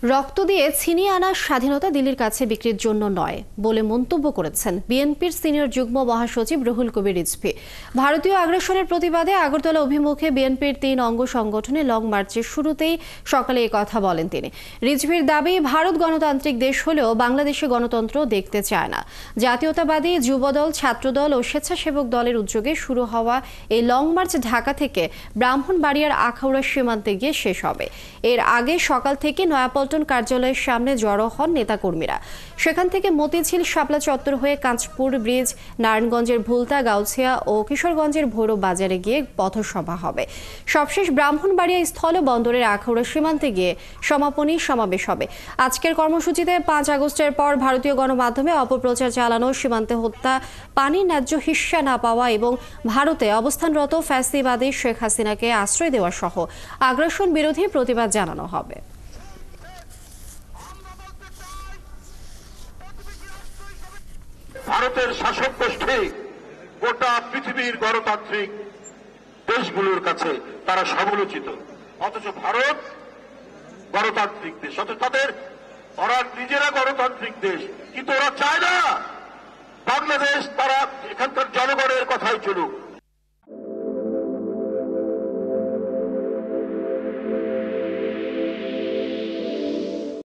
রক্ত দিয়ে ছিনিয়ে আনা স্বাধীনতা দিল্লির কাছে বিক্রির জন্য নয় বলে মন্তব্য করেছেন বিএনপির সিনিয়র যুগ্ম মহাসচিব রুহুল কবির রিজভী। ভারতীয় আগ্রাসনের প্রতিবাদে আগরতলা অভিমুখে বিএনপির 3 অঙ্গ সংগঠনে লং মার্চের শুরুতেই সকালে এই কথা বলেন তিনি। রিজভীর দাবি, ভারত গণতান্ত্রিক দেশ হলেও বাংলাদেশে গণতন্ত্র দেখতে চায় না। জাতীয়তাবাদী যুবদল, ছাত্রদল ও স্বেচ্ছাসেবক দলের উদ্যোগে শুরু হওয়া এই লং মার্চ ঢাকা থেকে ব্রাহ্মণবাড়িয়ার আখাউড়া সীমান্তে গিয়ে শেষ হবে। এর আগে সকাল থেকে নয়াপল্টন কার্যালয়ের সামনে জড়ো হন নেতাকর্মীরা। সেখান থেকে মতিঝিল, শাপলা চত্বর হয়ে কাঁচপুর ব্রিজ, নারায়ণগঞ্জের ভুলতা, গাউছিয়া ও কিশোরগঞ্জের ভৈরব বাজারে গিয়ে পথসভা হবে। সবশেষ ব্রাহ্মণবাড়িয়া স্থল বন্দরের আখাউড়া সীমান্তে গিয়ে সমাপনী সমাবেশ হবে। আজকের কর্মসূচিতে 5 আগস্টের পর ভারতীয় গণমাধ্যমে অপপ্রচার চালানো, সীমান্তে হত্যা, পানির ন্যায্য হিস্যা না পাওয়া এবং ভারতে অবস্থানরত ফ্যাসিবাদী শেখ হাসিনাকে আশ্রয় দেওয়া সহ আগ্রাসন বিরোধী প্রতিবাদ জানানো হবে। ভারতের শাসক গোষ্ঠী গোটা পৃথিবীর গণতান্ত্রিক দেশগুলোর কাছে তারা সমালোচিত, অথচ ভারত গণতান্ত্রিক দেশ, অথচ ওরা নিজেরা গণতান্ত্রিক দেশ, কিন্তু ওরা চায় না বাংলাদেশ, তারা এখানকার জনগণের কথাই চলুক।